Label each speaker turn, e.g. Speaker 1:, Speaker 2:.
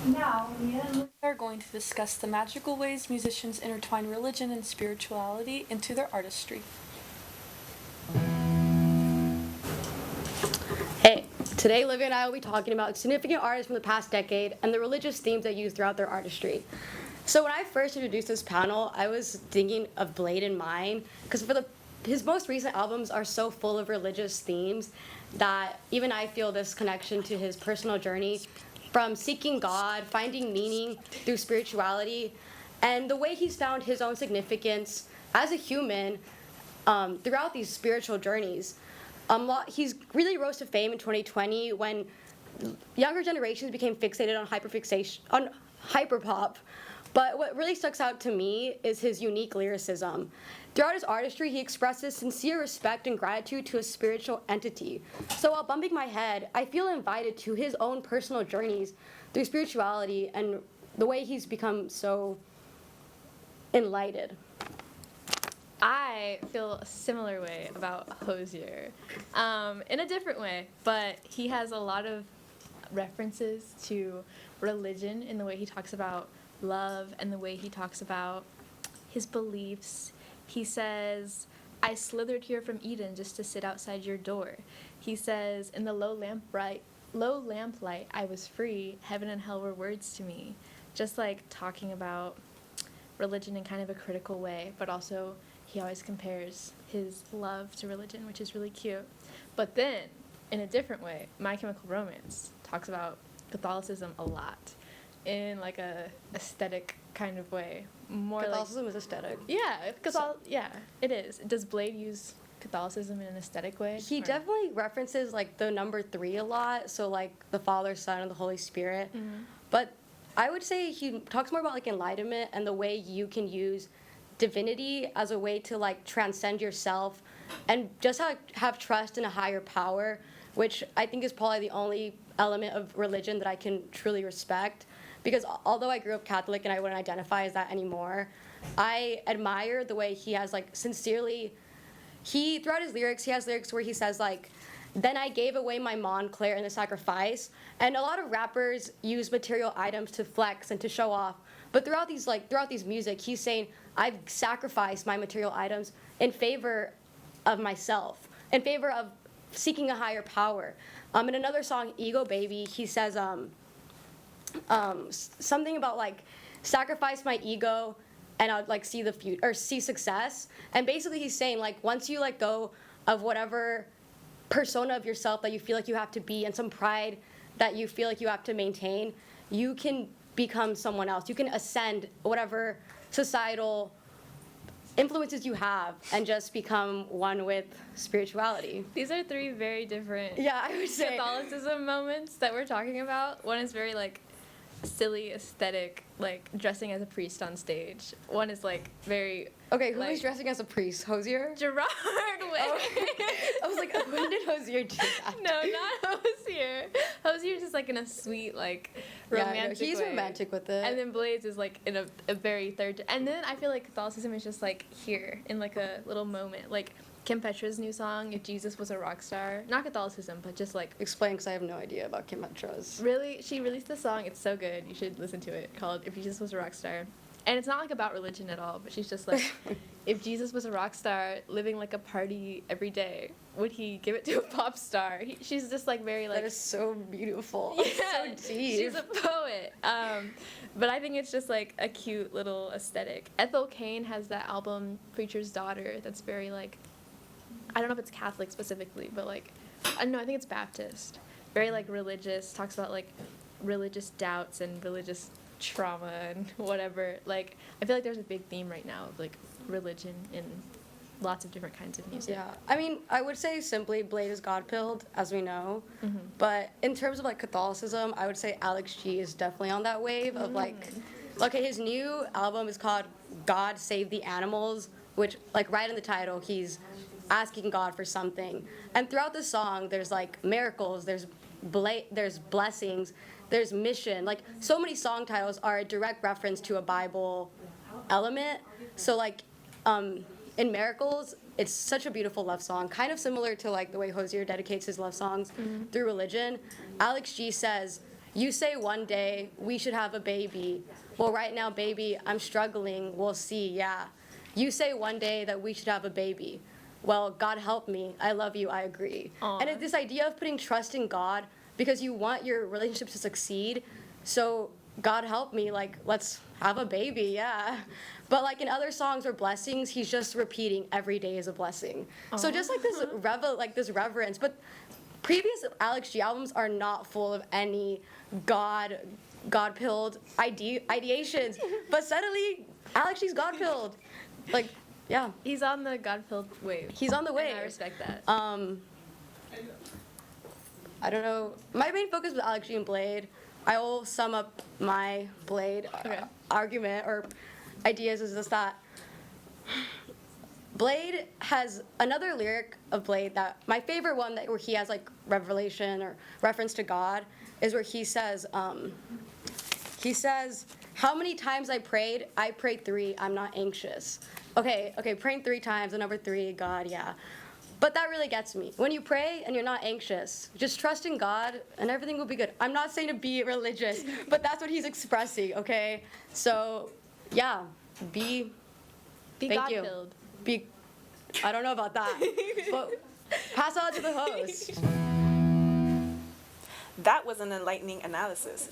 Speaker 1: Now, Mia and Livia are going to discuss the magical ways musicians intertwine religion and spirituality into their artistry.
Speaker 2: Hey, today Livia and I will be talking about significant artists from the past decade and the religious themes they use throughout their artistry. So when I first introduced this panel, I was thinking of Blade in mind because his most recent albums are so full of religious themes that even I feel this connection to his personal journey from seeking God, finding meaning through spirituality, and the way he's found his own significance as a human throughout these spiritual journeys. He's really rose to fame in 2020 when younger generations became fixated on hyperpop. But what really sticks out to me is his unique lyricism. Throughout his artistry, he expresses sincere respect and gratitude to a spiritual entity. So while bumping my head, I feel invited to his own personal journeys through spirituality and the way he's become so enlightened.
Speaker 3: I feel a similar way about Hosier, in a different way, but he has a lot of references to religion in the way he talks about love and the way he talks about his beliefs. He says, I slithered here from Eden just to sit outside your door. He says, in the low lamplight, I was free. Heaven and hell were words to me. Just like talking about religion in kind of a critical way, but also he always compares his love to religion, which is really cute. But then, in a different way, My Chemical Romance talks about Catholicism a lot in like a aesthetic kind of way.
Speaker 2: Catholicism is aesthetic.
Speaker 3: Yeah, it is. Does Blade use Catholicism in an aesthetic way?
Speaker 2: He definitely references like the number 3 a lot, so like the Father, Son, and the Holy Spirit.
Speaker 3: Mm-hmm.
Speaker 2: But I would say he talks more about like enlightenment and the way you can use divinity as a way to like transcend yourself and just have trust in a higher power, which I think is probably the only element of religion that I can truly respect. Because although I grew up Catholic and I wouldn't identify as that anymore, I admire the way he has like sincerely, throughout his lyrics, he has lyrics where he says like, then I gave away my Montclair in the sacrifice. And a lot of rappers use material items to flex and to show off. But throughout these music, he's saying, I've sacrificed my material items in favor of myself, in favor of seeking a higher power. In another song, Ego Baby, he says something about like sacrifice my ego and I'd like see the future or see success. And basically he's saying like once you let go of whatever persona of yourself that you feel like you have to be and some pride that you feel like you have to maintain, you can become someone else. You can ascend whatever societal influences you have and just become one with spirituality.
Speaker 3: These are 3 very different
Speaker 2: I would say
Speaker 3: Catholicism moments that we're talking about. One is very like silly aesthetic, like dressing as a priest on stage. One is like very
Speaker 2: okay. Who is dressing as a priest? Hosier?
Speaker 3: Gerard Way.
Speaker 2: Oh, I was like, when did Hosier do that?
Speaker 3: No, not Hosier. Hosier's just like in a sweet, like romantic
Speaker 2: he's
Speaker 3: way.
Speaker 2: romantic with it.
Speaker 3: And then Blades is like in a very third. And then I feel like Catholicism is just like here in like a little moment, like Kim Petras' new song, If Jesus Was a Rock Star. Not Catholicism, but just like...
Speaker 2: Explain, because I have no idea about Kim Petras.
Speaker 3: Really? She released a song, it's so good, you should listen to it, called If Jesus Was a Rock Star. And it's not like about religion at all, but she's just like, if Jesus was a rock star living like a party every day, would he give it to a pop star? She's just like very like...
Speaker 2: That is so beautiful.
Speaker 3: Yeah,
Speaker 2: so deep.
Speaker 3: She's a poet. But I think it's just like a cute little aesthetic. Ethel Cain has that album, Preacher's Daughter, that's very like... I don't know if it's Catholic specifically, but like, no, I think it's Baptist. Very like religious, talks about like religious doubts and religious trauma and whatever. Like, I feel like there's a big theme right now of like religion in lots of different kinds of music.
Speaker 2: Yeah, I mean, I would say simply Blade is God-pilled, as we know. Mm-hmm. But in terms of like Catholicism, I would say Alex G is definitely on that wave of like, okay, his new album is called God Save the Animals, which like right in the title, he's asking God for something. And throughout the song, there's like miracles, there's blessings, there's mission. Like so many song titles are a direct reference to a Bible element. So like in Miracles, it's such a beautiful love song, kind of similar to like the way Hosier dedicates his love songs through religion. Alex G says, You say one day we should have a baby. Well, right now, baby, I'm struggling. We'll see, yeah. You say one day that we should have a baby. Well, God help me. I love you. I agree.
Speaker 3: Aw.
Speaker 2: And it's this idea of putting trust in God because you want your relationship to succeed. So, God help me, like, let's have a baby, yeah. But like in other songs or blessings, he's just repeating every day is a blessing. So just like this reverence. But previous Alex G albums are not full of any God-pilled ideations. But suddenly, Alex G's God-pilled. Like, yeah.
Speaker 3: He's on the God-filled wave.
Speaker 2: He's on the wave.
Speaker 3: And I respect that.
Speaker 2: I don't know. My main focus with Alex G and Blade, I will sum up my Blade argument or ideas is just that Blade has another lyric of Blade that my favorite one that where he has like revelation or reference to God is where he says, how many times I prayed 3, I'm not anxious. Okay, praying 3 times, the number 3, God, yeah. But that really gets me. When you pray and you're not anxious, just trust in God and everything will be good. I'm not saying to be religious, but that's what he's expressing, okay? So, yeah,
Speaker 3: Be
Speaker 2: thank you.
Speaker 3: God-filled.
Speaker 2: I don't know about that, but pass on to the host.
Speaker 4: That was an enlightening analysis.